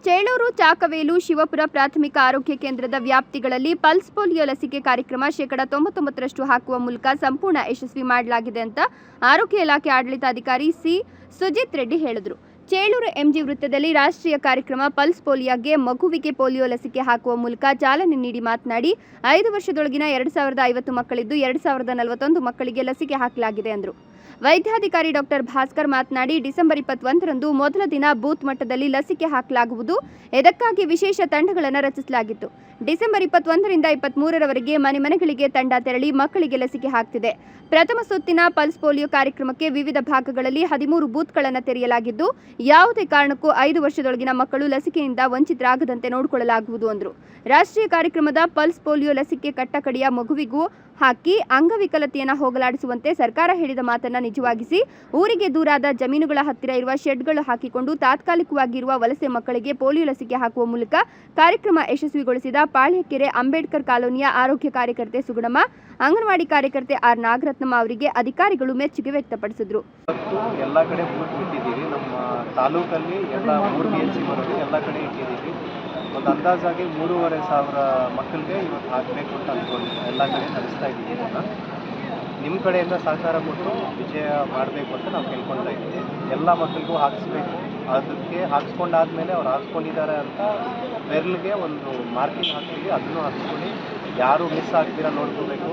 ಚೇಳೂರು, ಚಾಕವೇಲು, ಶಿವಪುರ ಪ್ರಾಥಮಿಕ ಆರೋಗ್ಯ ಕೇಂದ್ರದ ವ್ಯಾಪ್ತಿಗಳಲ್ಲಿ ಪಲ್ಸ್ ಪೋಲಿಯೋ ಲಸಿಕೆ ಕಾರ್ಯಕ್ರಮ 99% ಹಾಕುವ ಮೂಲಕ ಸಂಪೂರ್ಣ ಯಶಸ್ವಿ ಮಾಡಲಾಗಿದೆ ಅಂತ ಆರೋಗ್ಯ ಇಲಾಖೆ ಆಡಳಿತಾಧಿಕಾರಿ ಸಿ. ಸುಜಿತ್ ರೆಡ್ಡಿ ಹೇಳಿದರು. ಚೇಳೂರು ಎಂಜಿ ವೃತ್ತದಲ್ಲಿ ರಾಷ್ಟ್ರೀಯ ಕಾರ್ಯಕ್ರಮ ಪಲ್ಸ್ ಪೋಲಿಯೋಗೆ ಮಗುವಿಗೆ ಪೋಲಿಯೋ ಲಸಿಕೆ ಹಾಕುವ ಮೂಲಕ ಚಾಲನೆ ನೀಡಿ ಮಾತನಾಡಿ, 5 ವರ್ಷದೊಳಗಿನ 2050 ಮಕ್ಕಳಿದ್ದು 2041 ಮಕ್ಕಳಿಗೆ ಲಸಿಕೆ ಹಾಕಲಾಗಿದೆ ಎಂದರು. ವೈದ್ಯಾಧಿಕಾರಿ ಡಾಕ್ಟರ್ ಭಾಸ್ಕರ್ ಮಾತನಾಡಿ, ಡಿಸೆಂಬರ್ 21ರಂದು ಮೊದಲ ದಿನ ಬೂತ್ ಮಟ್ಟದಲ್ಲಿ ಲಸಿಕೆ ಹಾಕಲಾಗುವುದು. ಇದಕ್ಕಾಗಿ ವಿಶೇಷ ತಂಡಗಳನ್ನು ರಚಿಸಲಾಗಿತ್ತು. ಡಿಸೆಂಬರ್ 21ರಿಂದ 23ರವರೆಗೆ ಮನೆ ಮನೆಗಳಿಗೆ ತಂಡ ತೆರಳಿ ಮಕ್ಕಳಿಗೆ ಲಸಿಕೆ ಹಾಕ್ತಿದೆ. ಪ್ರಥಮ ಸುತ್ತಿನ ಪಲ್ಸ್ ಪೋಲಿಯೋ ಕಾರ್ಯಕ್ರಮಕ್ಕೆ ವಿವಿಧ ಭಾಗಗಳಲ್ಲಿ 13 ಬೂತ್ಗಳನ್ನು ತೆರೆಯಲಾಗಿದ್ದು, ಯಾವುದೇ ಕಾರಣಕ್ಕೂ 5 ವರ್ಷದೊಳಗಿನ ಮಕ್ಕಳು ಲಸಿಕೆಯಿಂದ ವಂಚಿತರಾಗದಂತೆ ನೋಡಿಕೊಳ್ಳಲಾಗುವುದು ಎಂದರು. ರಾಷ್ಟ್ರೀಯ ಕಾರ್ಯಕ್ರಮದ ಪಲ್ಸ್ ಪೋಲಿಯೋ ಲಸಿಕೆ ಕಟ್ಟಕಡೆಯ ಮಗುವಿಗೂ ಹಾಕಿ ಅಂಗವಿಕಲತೆಯನ್ನು ಹೋಗಲಾಡಿಸುವಂತೆ ಸರ್ಕಾರ ಹೇಳಿದ ಮಾತನ್ನು ನಿಜವಾಗಿಸಿ ಊರಿಗೆ ದೂರಾದ ಜಮೀನುಗಳ ಹತ್ತಿರ ಇರುವ ಶೆಡ್ಗಳು ಹಾಕಿಕೊಂಡು ತಾತ್ಕಾಲಿಕವಾಗಿರುವ ವಲಸೆ ಮಕ್ಕಳಿಗೆ ಪೋಲಿಯೋ ಲಸಿಕೆ ಹಾಕುವ ಮೂಲಕ ಕಾರ್ಯಕ್ರಮ ಯಶಸ್ವಿಗೊಳಿಸಿದ ಪಾಳ್ಯಕೆರೆ ಅಂಬೇಡ್ಕರ್ ಕಾಲೋನಿಯ ಆರೋಗ್ಯ ಕಾರ್ಯಕರ್ತೆ ಸುಗುಣಮ್ಮ, ಅಂಗನವಾಡಿ ಕಾರ್ಯಕರ್ತೆ ಆರ್ ನಾಗರತ್ನಮ್ಮ ಅವರಿಗೆ ಅಧಿಕಾರಿಗಳು ಮೆಚ್ಚುಗೆ ವ್ಯಕ್ತಪಡಿಸಿದರು. ಎಲ್ಲ ಕಡೆ ಬೂತ್ ಇಟ್ಟಿದ್ದೀವಿ. ನಮ್ಮ ತಾಲೂಕಲ್ಲಿ ಎಲ್ಲ 3 BHC ಬರೋದು ಎಲ್ಲ ಕಡೆ ಇಟ್ಟಿದ್ದೀವಿ. ಒಂದು ಅಂದಾಜಾಗಿ 3,500 ಮಕ್ಕಳಿಗೆ ಇವತ್ತು ಹಾಕಬೇಕು ಅಂತ ಅಂದ್ಕೊಂಡಿದ್ದೀವಿ. ಎಲ್ಲ ಕಡೆ ನಡೆಸ್ತಾ ಇದ್ದೀವಿ. ಇದನ್ನು ನಿಮ್ಮ ಕಡೆಯಿಂದ ಸಹಕಾರ ಕೊಟ್ಟು ವಿಜಯ ಮಾಡಬೇಕು ಅಂತ ನಾವು ಕೇಳ್ಕೊಳ್ತಾ ಇದ್ದೀವಿ. ಎಲ್ಲ ಮಕ್ಕಳಿಗೂ ಹಾಕಿಸ್ಬೇಕು. ಅದಕ್ಕೆ ಹಾಕ್ಸ್ಕೊಂಡಾದ್ಮೇಲೆ ಅವ್ರು ಹಾಕ್ಸ್ಕೊಂಡಿದ್ದಾರೆ ಅಂತ ಬೆರಳಿಗೆ ಒಂದು ಮಾರ್ಕಿಂಗ್ ಹಾಕ್ತೀವಿ. ಅದನ್ನು ಹಾಕ್ಸ್ಕೊಂಡು ಯಾರು ಮಿಸ್ ಆಗ್ತೀರಾ ನೋಡ್ಕೋಬೇಕು.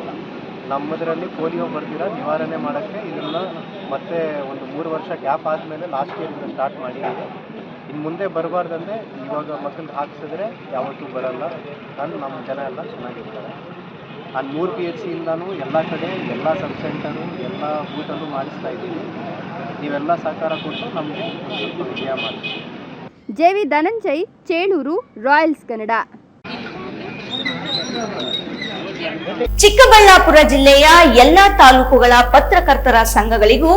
ನಮ್ಮದರಲ್ಲಿ ಪೋಲಿಯೋ ಬರ್ದಿರ ನಿವಾರಣೆ ಮಾಡೋಕ್ಕೆ ಇದನ್ನು ಮತ್ತೆ ಒಂದು 3 ವರ್ಷ ಗ್ಯಾಪ್ ಆದಮೇಲೆ ಲಾಸ್ಟ್ ಇಯರಿಂದ ಸ್ಟಾರ್ಟ್ ಮಾಡಿದ್ದೀವಿ. ಇನ್ನು ಮುಂದೆ ಬರಬಾರ್ದಂದ್ರೆ ಇವಾಗ ಮಕ್ಕಳಿಗೆ ಹಾಕ್ಸಿದ್ರೆ ಯಾವತ್ತೂ ಬರಲ್ಲ. ನಮ್ಮ ಜನ ಎಲ್ಲ ಚೆನ್ನಾಗಿರ್ತಾರೆ. ಅಲ್ಲಿ 3 PHCಯಿಂದನೂ ಎಲ್ಲ ಕಡೆ ಎಲ್ಲ ಸಬ್ ಸೆಂಟರು ಎಲ್ಲ ಬೂಟಲ್ಲೂ ಮಾಡಿಸ್ತಾ ಇದ್ದೀವಿ. ನೀವೆಲ್ಲ ಸಹಕಾರ ಕೊಟ್ಟು ನಮಗೆ ಒಂದು ಸ್ವಲ್ಪ ವಿಜಯ ಮಾಡಿ. JV Dhananjay, Chelur, royals Kannada. ಚಿಕ್ಕಬಳ್ಳಾಪುರ ಜಿಲ್ಲೆಯ ಎಲ್ಲಾ ತಾಲೂಕುಗಳ ಪತ್ರಕರ್ತರ ಸಂಘಗಳಿಗೂ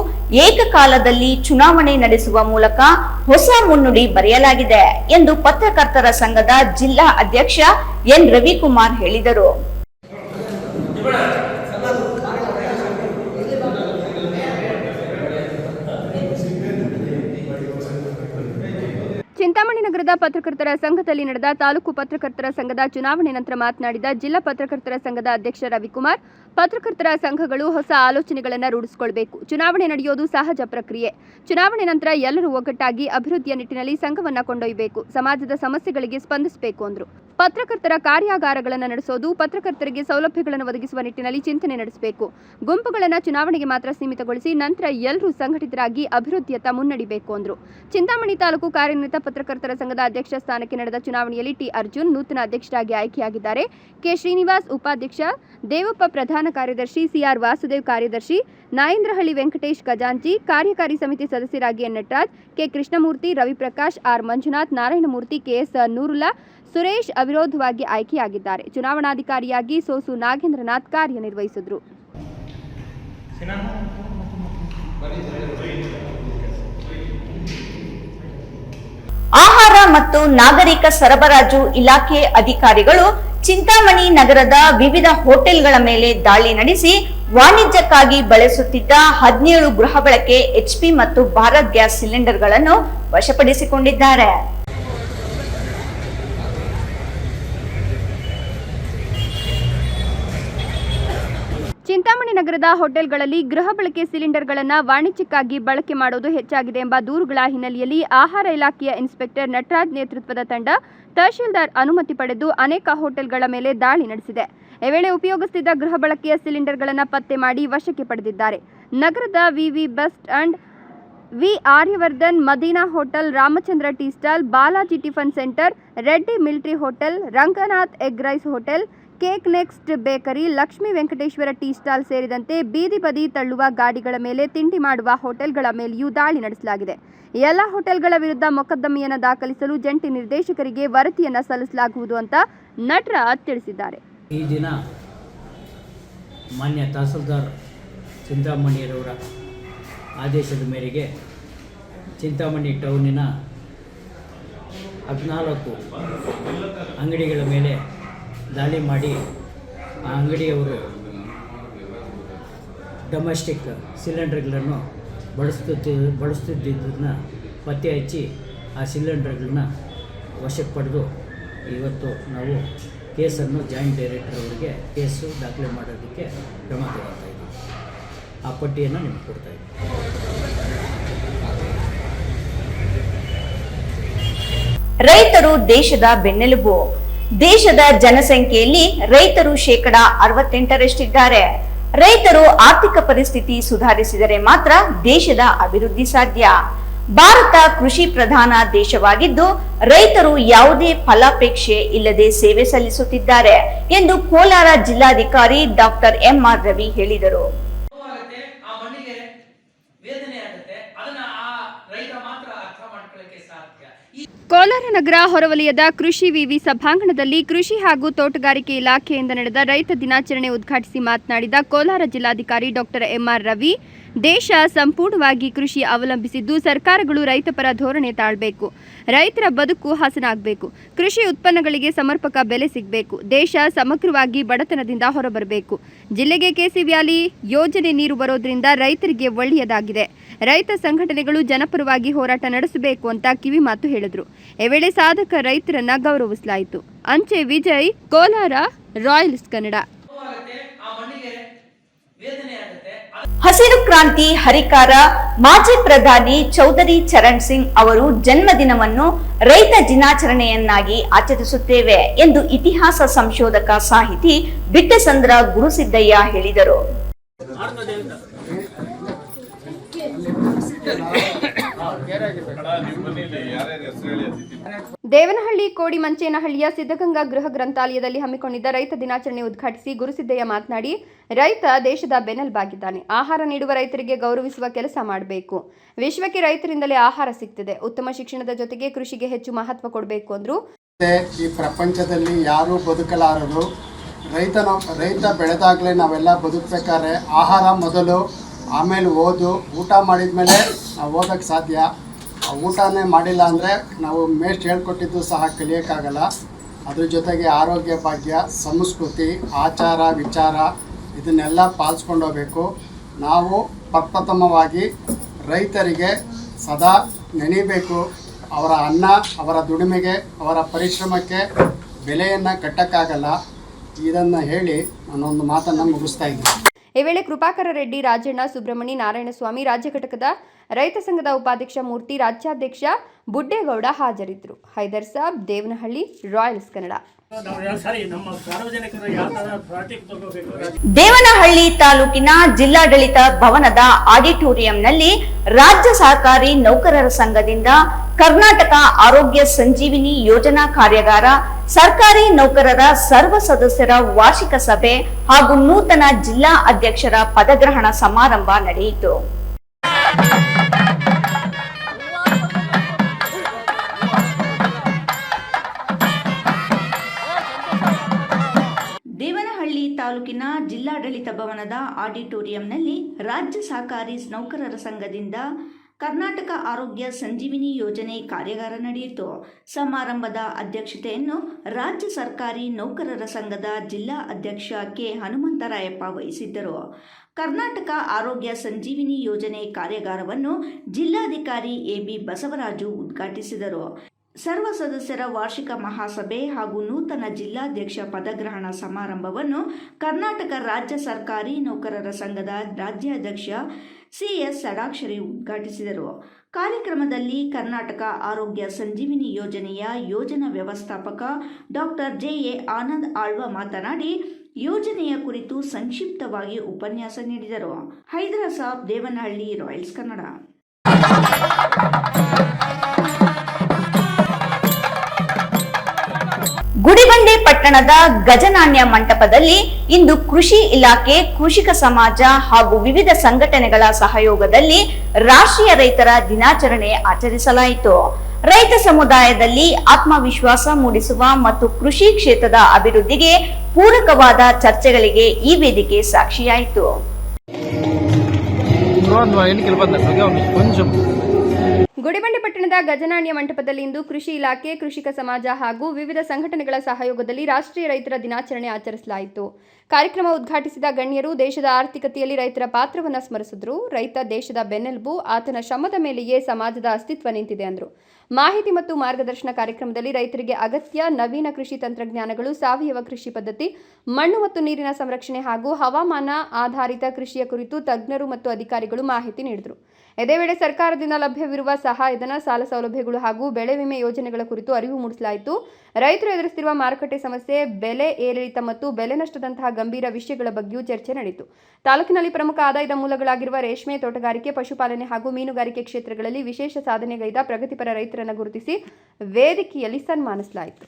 ಏಕಕಾಲದಲ್ಲಿ ಚುನಾವಣೆ ನಡೆಸುವ ಮೂಲಕ ಹೊಸ ಮುನ್ನುಡಿ ಬರೆಯಲಾಗಿದೆ ಎಂದು ಪತ್ರಕರ್ತರ ಸಂಘದ ಜಿಲ್ಲಾ ಅಧ್ಯಕ್ಷ ಎನ್ ರವಿಕುಮಾರ್ ಹೇಳಿದರು. ಚಿಂತಾಮಣಿ ನಗರದ ಪತ್ರಕರ್ತರ ಸಂಘದಲ್ಲಿ ನಡೆದ ತಾಲೂಕು ಪತ್ರಕರ್ತರ ಸಂಘದ ಚುನಾವಣೆ ನಂತರ ಮಾತನಾಡಿದ ಜಿಲ್ಲಾ ಪತ್ರಕರ್ತರ ಸಂಘದ ಅಧ್ಯಕ್ಷ ರವಿಕುಮಾರ್, ಪತ್ರಕರ್ತರ ಸಂಘಗಳು ಹೊಸ ಆಲೋಚನೆಗಳನ್ನು ರೂಢಿಸಿಕೊಳ್ಳಬೇಕು. ಚುನಾವಣೆ ನಡೆಯೋದು ಸಹಜ ಪ್ರಕ್ರಿಯೆ. ಚುನಾವಣೆ ನಂತರ ಎಲ್ಲರೂ ಒಗ್ಗಟ್ಟಾಗಿ ಅಭಿವೃದ್ಧಿಯ ನಿಟ್ಟಿನಲ್ಲಿ ಸಂಘವನ್ನು ಕೊಂಡೊಯ್ಯಬೇಕು. ಸಮಾಜದ ಸಮಸ್ಯೆಗಳಿಗೆ ಸ್ಪಂದಿಸಬೇಕು ಅಂದರು. ಪತ್ರಕರ್ತರ ಕಾರ್ಯಾಗಾರಗಳನ್ನು ನಡೆಸೋದು, ಪತ್ರಕರ್ತರಿಗೆ ಸೌಲಭ್ಯಗಳನ್ನು ಒದಗಿಸುವ ನಿಟ್ಟಿನಲ್ಲಿ ಚಿಂತನೆ ನಡೆಸಬೇಕು. ಗುಂಪುಗಳನ್ನು ಚುನಾವಣೆಗೆ ಮಾತ್ರ ಸೀಮಿತಗೊಳಿಸಿ ನಂತರ ಎಲ್ಲರೂ ಸಂಘಟಿತರಾಗಿ ಅಭಿವೃದ್ಧಿಯತ್ತ ಮುನ್ನಡೆಯಬೇಕು ಅಂದರು. ಚಿಂತಾಮಣಿ ತಾಲೂಕು ಕಾರ್ಯನಿರತ ಪತ್ರಕರ್ತರ ಸಂಘದ ಅಧ್ಯಕ್ಷ ಸ್ಥಾನಕ್ಕೆ ನಡೆದ ಚುನಾವಣೆಯಲ್ಲಿ ಟಿ ಅರ್ಜುನ್ ನೂತನ ಅಧ್ಯಕ್ಷರಾಗಿ ಆಯ್ಕೆಯಾಗಿದ್ದಾರೆ. ಕೆ ಶ್ರೀನಿವಾಸ್ ಉಪಾಧ್ಯಕ್ಷ, ದೇವಪ್ಪ ಪ್ರಧಾನ ಕಾರ್ಯದರ್ಶಿ, ಸಿಆರ್ ವಾಸುದೇವ್ ಕಾರ್ಯದರ್ಶಿ, ನಾಯಂದ್ರಹಳ್ಳಿ ವೆಂಕಟೇಶ್ ಖಜಾಂಚಿ, ಕಾರ್ಯಕಾರಿ ಸಮಿತಿ ಸದಸ್ಯರಾಗಿ N Nataraj, K Krishnamurthy, Raviprakash, R Manjunath, Narayanamurthy, KS Noorulla, Suresh ಅವಿರೋಧವಾಗಿ ಆಯ್ಕೆಯಾಗಿದ್ದಾರೆ. ಚುನಾವಣಾಧಿಕಾರಿಯಾಗಿ ಸೋಸು ನಾಗೇಂದ್ರನಾಥ್ ಕಾರ್ಯನಿರ್ವಹಿಸಿದರು. ಆಹಾರ ಮತ್ತು ನಾಗರಿಕ ಸರಬರಾಜು ಇಲಾಖೆ ಅಧಿಕಾರಿಗಳು ಚಿಂತಾಮಣಿ ನಗರದ ವಿವಿಧ ಹೋಟೆಲ್ಗಳ ಮೇಲೆ ದಾಳಿ ನಡೆಸಿ ವಾಣಿಜ್ಯಕ್ಕಾಗಿ ಬಳಸುತ್ತಿದ್ದ 17 ಗೃಹ ಬಳಕೆ HP ಮತ್ತು ಭಾರತ್ ಗ್ಯಾಸ್ ಸಿಲಿಂಡರ್ಗಳನ್ನು ವಶಪಡಿಸಿಕೊಂಡಿದ್ದಾರೆ. ಚಿಂತಾಮಣಿ ನಗರದ ಹೋಟೆಲ್ಗಳಲ್ಲಿ ಗೃಹ ಬಳಕೆ ಸಿಲಿಂಡರ್ಗಳನ್ನು ವಾಣಿಜ್ಯಕ್ಕಾಗಿ ಬಳಕೆ ಮಾಡುವುದು ಹೆಚ್ಚಾಗಿದೆ ಎಂಬ ದೂರುಗಳ ಹಿನ್ನೆಲೆಯಲ್ಲಿ ಆಹಾರ ಇಲಾಖೆಯ ಇನ್ಸ್ಪೆಕ್ಟರ್ ನಟರಾಜ್ ನೇತೃತ್ವದ ತಂಡ ತಹಶೀಲ್ದಾರ್ ಅನುಮತಿ ಪಡೆದು ಅನೇಕ ಹೋಟೆಲ್ಗಳ ಮೇಲೆ ದಾಳಿ ನಡೆಸಿದೆ. ಈ ವೇಳೆ ಉಪಯೋಗಿಸುತ್ತಿದ್ದ ಗೃಹ ಬಳಕೆಯ ಸಿಲಿಂಡರ್ಗಳನ್ನು ಪತ್ತೆ ಮಾಡಿ ವಶಕ್ಕೆ ಪಡೆದಿದ್ದಾರೆ. ನಗರದ VV best and V Aryavardhan, Madina hotel, Ramachandra tea stall, Balaji tiffin centre, Reddy military hotel, Ranganath egg rice hotel, cake next bakery, Lakshmi Venkateshwara tea stall ಸೇರಿದಂತೆ ಬೀದಿ ಬದಿ ತಳ್ಳುವ ಗಾಡಿಗಳ ಮೇಲೆ ತಿಂಡಿ ಮಾಡುವ ಹೋಟೆಲ್ಗಳ ಮೇಲೆಯೂ ದಾಳಿ ನಡೆಸಲಾಗಿದೆ. ಎಲ್ಲ ಹೋಟೆಲ್ಗಳ ವಿರುದ್ಧ ಮೊಕದ್ದಮೆಯನ್ನು ದಾಖಲಿಸಲು ಜಂಟಿ ನಿರ್ದೇಶಕರಿಗೆ ವರದಿಯನ್ನು ಸಲ್ಲಿಸಲಾಗುವುದು ಅಂತ ನಟರಾಜ್ ತಿಳಿಸಿದ್ದಾರೆ. ಈ ದಿನ ಮಾನ್ಯ ತಹಸೀಲ್ದಾರ್ ಚಿಂತಾಮಣಿಯವರ ಆದೇಶದ ಮೇರೆಗೆ ಚಿಂತಾಮಣಿ ಟೌನಿನ 14 ಅಂಗಡಿಗಳ ಮೇಲೆ ದಾಳಿ ಮಾಡಿ ಆ ಅಂಗಡಿಯವರು ಡೊಮೆಸ್ಟಿಕ್ ಸಿಲಿಂಡರ್ಗಳನ್ನು ಬಳಸುತ್ತಿದ್ದನ್ನು ಪತ್ತೆ ಹಚ್ಚಿ ಆ ಸಿಲಿಂಡರ್ಗಳನ್ನ ವಶಕ್ಕೆ ಪಡೆದು ಇವತ್ತು ನಾವು ಕೇಸನ್ನು ಜಾಯಿಂಟ್ ಡೈರೆಕ್ಟರ್ ಅವರಿಗೆ ಕೇಸು ದಾಖಲೆ ಮಾಡೋದಕ್ಕೆ ಕ್ರಮ ತಗೊಳ್ತಾ ಇದ್ದೀವಿ. ಆ ಪಟ್ಟಿಯನ್ನು ನಿಮಗೆ ಕೊಡ್ತಾ ಇದ್ದೀವಿ. ರೈತರು ದೇಶದ ಬೆನ್ನೆಲುಬು. ದೇಶದ ಜನಸಂಖ್ಯೆಯಲ್ಲಿ ರೈತರು 68%ರಷ್ಟಿದ್ದಾರೆ. ರೈತರು ಆರ್ಥಿಕ ಪರಿಸ್ಥಿತಿ ಸುಧಾರಿಸಿದರೆ ಮಾತ್ರ ದೇಶದ ಅಭಿವೃದ್ಧಿ ಸಾಧ್ಯ. ಭಾರತ ಕೃಷಿ ಪ್ರಧಾನ ದೇಶವಾಗಿದ್ದು ರೈತರು ಯಾವುದೇ ಫಲಾಪೇಕ್ಷೆ ಇಲ್ಲದೆ ಸೇವೆ ಸಲ್ಲಿಸುತ್ತಿದ್ದಾರೆ ಎಂದು ಕೋಲಾರ ಜಿಲ್ಲಾಧಿಕಾರಿ ಡಾಕ್ಟರ್ ಎಂಆರ್ ರವಿ ಹೇಳಿದರು. ಕೋಲಾರ ನಗರ ಹೊರವಲಯದ ಕೃಷಿ ವಿವಿ ಸಭಾಂಗಣದಲ್ಲಿ ಕೃಷಿ ಹಾಗೂ ತೋಟಗಾರಿಕೆ ಇಲಾಖೆಯಿಂದ ನಡೆದ ರೈತ ದಿನಾಚರಣೆ ಉದ್ಘಾಟಿಸಿ ಮಾತನಾಡಿದ ಕೋಲಾರ ಜಿಲ್ಲಾಧಿಕಾರಿ ಡಾಕ್ಟರ್ ಎಂಆರ್ ರವಿ, ದೇಶ ಸಂಪೂರ್ಣವಾಗಿ ಕೃಷಿ ಅವಲಂಬಿಸಿದ್ದು ಸರ್ಕಾರಗಳು ರೈತಪರ ಧೋರಣೆ ತಾಳಬೇಕು. ರೈತರ ಬದುಕು ಹಸನಾಗಬೇಕು. ಕೃಷಿ ಉತ್ಪನ್ನಗಳಿಗೆ ಸಮರ್ಪಕ ಬೆಲೆ ಸಿಗಬೇಕು. ದೇಶ ಸಮಗ್ರವಾಗಿ ಬಡತನದಿಂದ ಹೊರಬರಬೇಕು. ಜಿಲ್ಲೆಗೆ ಕೆಸಿ ವ್ಯಾಲಿ ಯೋಜನೆ ನೀರು ಬರೋದ್ರಿಂದ ರೈತರಿಗೆ ಒಳ್ಳೆಯದಾಗಿದೆ. ರೈತ ಸಂಘಟನೆಗಳು ಜನಪರವಾಗಿ ಹೋರಾಟ ನಡೆಸಬೇಕು ಅಂತ ಕಿವಿ ಮಾತು ಹೇಳಿದರು. ಈ ವೇಳೆ ಸಾಧಕ ರೈತರನ್ನ ಗೌರವಿಸಲಾಯಿತು. ಅಂಚೆ ವಿಜಯ್, ಕೋಲಾರ, ರಾಯಲ್ಸ್ ಕನ್ನಡ. ಹಸಿರು ಕ್ರಾಂತಿ ಹರಿಕಾರ ಮಾಜಿ ಪ್ರಧಾನಿ ಚೌಧರಿ ಚರಣ್ ಸಿಂಗ್ ಅವರು ಜನ್ಮದಿನವನ್ನು ರೈತ ದಿನಾಚರಣೆಯನ್ನಾಗಿ ಆಚರಿಸುತ್ತೇವೆ ಎಂದು ಇತಿಹಾಸ ಸಂಶೋಧಕ ಸಾಹಿತಿ ಬಿಟ್ಟಸಂದ್ರ ಗುರುಸಿದ್ದಯ್ಯ ಹೇಳಿದರು. ದೇವನಹಳ್ಳಿ ಕೋಡಿಮಂಚೇನಹಳ್ಳಿಯ ಸಿದ್ಧಗಂಗಾ ಗೃಹ ಗ್ರಂಥಾಲಯದಲ್ಲಿ ಹಮ್ಮಿಕೊಂಡಿದ್ದ ರೈತ ದಿನಾಚರಣೆ ಉದ್ಘಾಟಿಸಿ ಗುರುಸಿದ್ದಯ್ಯ ಮಾತನಾಡಿ, ರೈತ ದೇಶದ ಬೆನ್ನೆಲುಬಾಗಿದ್ದಾನೆ. ಆಹಾರ ನೀಡುವ ರೈತರಿಗೆ ಗೌರವಿಸುವ ಕೆಲಸ ಮಾಡಬೇಕು. ವಿಶ್ವಕ್ಕೆ ರೈತರಿಂದಲೇ ಆಹಾರ ಸಿಗ್ತಿದೆ. ಉತ್ತಮ ಶಿಕ್ಷಣದ ಜೊತೆಗೆ ಕೃಷಿಗೆ ಹೆಚ್ಚು ಮಹತ್ವ ಕೊಡಬೇಕು ಅಂದ್ರು. ಈ ಪ್ರಪಂಚದಲ್ಲಿ ಯಾರೂ ಬದುಕಲಾರರು. ರೈತ ಬೆಳೆದಾಗಲೇ ನಾವೆಲ್ಲ ಬದುಕಬೇಕಾದ್ರೆ ಆಹಾರ ಮೊದಲು, ಆಮೇಲೆ ಊಟ ಮಾಡಿದ ಮೇಲೆ ನಾವು ಓದೋಕ್ಕೆ ಸಾಧ್ಯ. ಊಟನೇ ಮಾಡಿಲ್ಲ ಅಂದರೆ ನಾವು ಮೇಷ್ಟ್ ಹೇಳ್ಕೊಟ್ಟಿದ್ದು ಸಹ ಕಲಿಯೋಕ್ಕಾಗಲ್ಲ. ಅದ್ರ ಜೊತೆಗೆ ಆರೋಗ್ಯ ಭಾಗ್ಯ, ಸಂಸ್ಕೃತಿ, ಆಚಾರ ವಿಚಾರ ಇದನ್ನೆಲ್ಲ ಪಾಲಿಸ್ಕೊಂಡು ಹೋಗಬೇಕು. ನಾವು ಪ್ರಪ್ರಥಮವಾಗಿ ರೈತರಿಗೆ ಸದಾ ನೆನೀಬೇಕು. ಅವರ ಅನ್ನ, ಅವರ ದುಡಿಮೆಗೆ, ಅವರ ಪರಿಶ್ರಮಕ್ಕೆ ಬೆಲೆಯನ್ನು ಕಟ್ಟಕ್ಕಾಗಲ್ಲ. ಇದನ್ನು ಹೇಳಿ ನಾನೊಂದು ಮಾತನ್ನು ಮುಗಿಸ್ತಾ ಇದ್ದೀನಿ. ಈ ವೇಳೆ ಕೃಪಾಕರ ರೆಡ್ಡಿ, ರಾಜಣ್ಣ, ಸುಬ್ರಹ್ಮಣಿ, ನಾರಾಯಣಸ್ವಾಮಿ, ರಾಜ್ಯ ಘಟಕದ ರೈತ ಸಂಘದ ಉಪಾಧ್ಯಕ್ಷ ಮೂರ್ತಿ, ರಾಜ್ಯಾಧ್ಯಕ್ಷ ಬುಡ್ಡೇಗೌಡ ಹಾಜರಿದ್ದರು. ಹೈದರ್ ಸಾಬ್, ದೇವನಹಳ್ಳಿ, ರಾಯಲ್ಸ್ ಕನ್ನಡ. ದೇವನಹಳ್ಳಿ ತಾಲೂಕಿನ ಜಿಲ್ಲಾಡಳಿತ ಭವನದ ಆಡಿಟೋರಿಯಂನಲ್ಲಿ ರಾಜ್ಯ ಸಹಕಾರಿ ನೌಕರರ ಸಂಘದಿಂದ ಕರ್ನಾಟಕ ಆರೋಗ್ಯ ಸಂಜೀವಿನಿ ಯೋಜನಾ ಕಾರ್ಯಾಗಾರ, ಸರ್ಕಾರಿ ನೌಕರರ ಸರ್ವ ಸದಸ್ಯರ ವಾರ್ಷಿಕ ಸಭೆ ಹಾಗೂ ನೂತನ ಜಿಲ್ಲಾ ಅಧ್ಯಕ್ಷರ ಪದಗ್ರಹಣ ಸಮಾರಂಭ ನಡೆಯಿತು. ದೇವನಹಳ್ಳಿ ತಾಲೂಕಿನ ಜಿಲ್ಲಾಡಳಿತ ಭವನದ ಆಡಿಟೋರಿಯಂನಲ್ಲಿ ರಾಜ್ಯ ಸಹಕಾರಿ ನೌಕರರ ಸಂಘದಿಂದ ಕರ್ನಾಟಕ ಆರೋಗ್ಯ ಸಂಜೀವಿನಿ ಯೋಜನೆ ಕಾರ್ಯಾಗಾರ ನಡೆಯಿತು. ಸಮಾರಂಭದ ಅಧ್ಯಕ್ಷತೆಯನ್ನು ರಾಜ್ಯ ಸರ್ಕಾರಿ ನೌಕರರ ಸಂಘದ ಜಿಲ್ಲಾ ಅಧ್ಯಕ್ಷ ಕೆ ಹನುಮಂತರಾಯಪ್ಪ ವಹಿಸಿದ್ದರು. ಕರ್ನಾಟಕ ಆರೋಗ್ಯ ಸಂಜೀವಿನಿ ಯೋಜನೆ ಕಾರ್ಯಾಗಾರವನ್ನು ಜಿಲ್ಲಾಧಿಕಾರಿ ಎಬಿ ಬಸವರಾಜು ಉದ್ಘಾಟಿಸಿದರು. ಸರ್ವ ಸದಸ್ಯರ ವಾರ್ಷಿಕ ಮಹಾಸಭೆ ಹಾಗೂ ನೂತನ ಜಿಲ್ಲಾಧ್ಯಕ್ಷ ಪದಗ್ರಹಣ ಸಮಾರಂಭವನ್ನು ಕರ್ನಾಟಕ ರಾಜ್ಯ ಸರ್ಕಾರಿ ನೌಕರರ ಸಂಘದ ರಾಜ್ಯಾಧ್ಯಕ್ಷ ಸಿಎಸ್ ಷಡಾಕ್ಷರಿ ಉದ್ಘಾಟಿಸಿದರು. ಕಾರ್ಯಕ್ರಮದಲ್ಲಿ ಕರ್ನಾಟಕ ಆರೋಗ್ಯ ಸಂಜೀವಿನಿ ಯೋಜನೆಯ ಯೋಜನಾ ವ್ಯವಸ್ಥಾಪಕ ಡಾಕ್ಟರ್ ಜೆ.ಎ. ಆನಂದ್ ಆಳ್ವ ಮಾತನಾಡಿ, ಯೋಜನೆಯ ಕುರಿತು ಸಂಕ್ಷಿಪ್ತವಾಗಿ ಉಪನ್ಯಾಸ ನೀಡಿದರು. ಹೈದರ್ ಸಾಬ್, ದೇವನಹಳ್ಳಿ, ರಾಯಲ್ಸ್ ಕನ್ನಡ. ಗುಡಿಬಂಡೆ ಪಟ್ಟಣದ ಗಜನಾಣ್ಯ ಮಂಟಪದಲ್ಲಿ ಇಂದು ಕೃಷಿ ಇಲಾಖೆ, ಕೃಷಿಕ ಸಮಾಜ ಹಾಗೂ ವಿವಿಧ ಸಂಘಟನೆಗಳ ಸಹಯೋಗದಲ್ಲಿ ರಾಷ್ಟ್ರೀಯ ರೈತರ ದಿನಾಚರಣೆ ಆಚರಿಸಲಾಯಿತು. ರೈತ ಸಮುದಾಯದಲ್ಲಿ ಆತ್ಮವಿಶ್ವಾಸ ಮೂಡಿಸುವ ಮತ್ತು ಕೃಷಿ ಕ್ಷೇತ್ರದ ಅಭಿವೃದ್ಧಿಗೆ ಪೂರಕವಾದ ಚರ್ಚೆಗಳಿಗೆ ಈ ವೇದಿಕೆ ಸಾಕ್ಷಿಯಾಯಿತು. ಗುಡಿಬಂಡೆ ಪಟ್ಟಣದ ಗಜನಾಣ್ಯ ಮಂಟಪದಲ್ಲಿ ಇಂದು ಕೃಷಿ ಇಲಾಖೆ, ಕೃಷಿಕ ಸಮಾಜ ಹಾಗೂ ವಿವಿಧ ಸಂಘಟನೆಗಳ ಸಹಯೋಗದಲ್ಲಿ ರಾಷ್ಟ್ರೀಯ ರೈತರ ದಿನಾಚರಣೆ ಆಚರಿಸಲಾಯಿತು. ಕಾರ್ಯಕ್ರಮ ಉದ್ಘಾಟಿಸಿದ ಗಣ್ಯರು ದೇಶದ ಆರ್ಥಿಕತೆಯಲ್ಲಿ ರೈತರ ಪಾತ್ರವನ್ನು ಸ್ಮರಿಸಿದರು. ರೈತ ದೇಶದ ಬೆನ್ನೆಲುಬು, ಆತನ ಶ್ರಮದ ಮೇಲೆಯೇ ಸಮಾಜದ ಅಸ್ತಿತ್ವ ನಿಂತಿದೆ ಎಂದರು. ಮಾಹಿತಿ ಮತ್ತು ಮಾರ್ಗದರ್ಶನ ಕಾರ್ಯಕ್ರಮದಲ್ಲಿ ರೈತರಿಗೆ ಅಗತ್ಯ ನವೀನ ಕೃಷಿ ತಂತ್ರಜ್ಞಾನಗಳು, ಸಾವಯವ ಕೃಷಿ ಪದ್ಧತಿ, ಮಣ್ಣು ಮತ್ತು ನೀರಿನ ಸಂರಕ್ಷಣೆ ಹಾಗೂ ಹವಾಮಾನ ಆಧಾರಿತ ಕೃಷಿಯ ಕುರಿತು ತಜ್ಞರು ಮತ್ತು ಅಧಿಕಾರಿಗಳು ಮಾಹಿತಿ ನೀಡಿದರು. ಇದೇ ವೇಳೆ ಸರ್ಕಾರದಿಂದ ಲಭ್ಯವಿರುವ ಸಹಾಯಧನ, ಸಾಲ ಸೌಲಭ್ಯಗಳು ಹಾಗೂ ಬೆಳೆ ವಿಮೆ ಯೋಜನೆಗಳ ಕುರಿತು ಅರಿವು ಮೂಡಿಸಲಾಯಿತು. ರೈತರು ಎದುರಿಸುತ್ತಿರುವ ಮಾರುಕಟ್ಟೆ ಸಮಸ್ಯೆ, ಬೆಲೆ ಏರಿಳಿತ ಮತ್ತು ಬೆಲೆ ನಷ್ಟದಂತಹ ಗಂಭೀರ ವಿಷಯಗಳ ಬಗ್ಗೆಯೂ ಚರ್ಚೆ ನಡೆಯಿತು. ತಾಲೂಕಿನಲ್ಲಿ ಪ್ರಮುಖ ಆದಾಯದ ಮೂಲಗಳಾಗಿರುವ ರೇಷ್ಮೆ, ತೋಟಗಾರಿಕೆ, ಪಶುಪಾಲನೆ ಹಾಗೂ ಮೀನುಗಾರಿಕೆ ಕ್ಷೇತ್ರಗಳಲ್ಲಿ ವಿಶೇಷ ಸಾಧನೆಗೈದ ಪ್ರಗತಿಪರ ರೈತರನ್ನು ಗುರುತಿಸಿ ವೇದಿಕೆಯಲ್ಲಿ ಸನ್ಮಾನಿಸಲಾಯಿತು.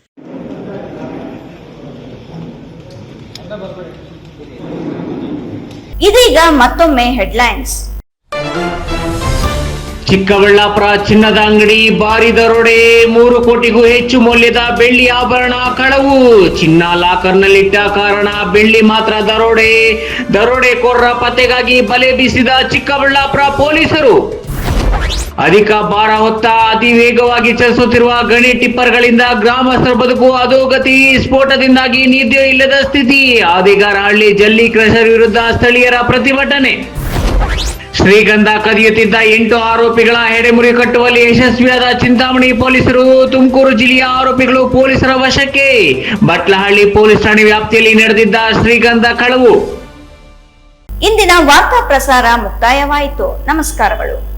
ಇದೀಗ ಮತ್ತೊಮ್ಮೆ ಹೆಡ್ಲೈನ್ಸ್. ಚಿಕ್ಕಬಳ್ಳಾಪುರ ಚಿನ್ನದ ಅಂಗಡಿ ಭಾರಿ ದರೋಡೆ, 3 ಕೋಟಿಗೂ ಹೆಚ್ಚು ಮೌಲ್ಯದ ಬೆಳ್ಳಿ ಆಭರಣ ಕಳವು. ಚಿನ್ನ ಲಾಕರ್ನಲ್ಲಿಟ್ಟ ಕಾರಣ ಬೆಳ್ಳಿ ಮಾತ್ರ ದರೋಡೆಕೋರರ ಪತ್ತೆಗಾಗಿ ಬಲೆ ಬೀಸಿದ ಚಿಕ್ಕಬಳ್ಳಾಪುರ ಪೊಲೀಸರು. ಅಧಿಕ ಭಾರ ಹೊತ್ತ ಅತಿ ವೇಗವಾಗಿ ಚಲಿಸುತ್ತಿರುವ ಗಣಿ ಟಿಪ್ಪರ್ಗಳಿಂದ ಗ್ರಾಮಸ್ಥರ ಬದುಕು ಅಧೋಗತಿ. ಸ್ಫೋಟದಿಂದಾಗಿ ನಿದ್ದೆ ಇಲ್ಲದ ಸ್ಥಿತಿ. ಆದಿಗಾರಹಳ್ಳಿ ಜಲ್ಲಿ ಕ್ರಷರ್ ವಿರುದ್ಧ ಸ್ಥಳೀಯರ ಪ್ರತಿಭಟನೆ. ಶ್ರೀಗಂಧ ಕದಿಯುತ್ತಿದ್ದ 8 ಆರೋಪಿಗಳ ಹೆಡೆಮುರಿ ಕಟ್ಟುವಲ್ಲಿ ಯಶಸ್ವಿಯಾದ ಚಿಂತಾಮಣಿ ಪೊಲೀಸರು. ತುಮಕೂರು ಜಿಲ್ಲೆಯ ಆರೋಪಿಗಳು ಪೊಲೀಸರ ವಶಕ್ಕೆ. ಬಟ್ಲಹಳ್ಳಿ ಪೊಲೀಸ್ ಠಾಣೆ ವ್ಯಾಪ್ತಿಯಲ್ಲಿ ನಡೆದಿದ್ದ ಶ್ರೀಗಂಧ ಕಳವು. ಇಂದಿನ ವಾರ್ತಾ ಪ್ರಸಾರ ಮುಕ್ತಾಯವಾಯಿತು. ನಮಸ್ಕಾರಗಳು.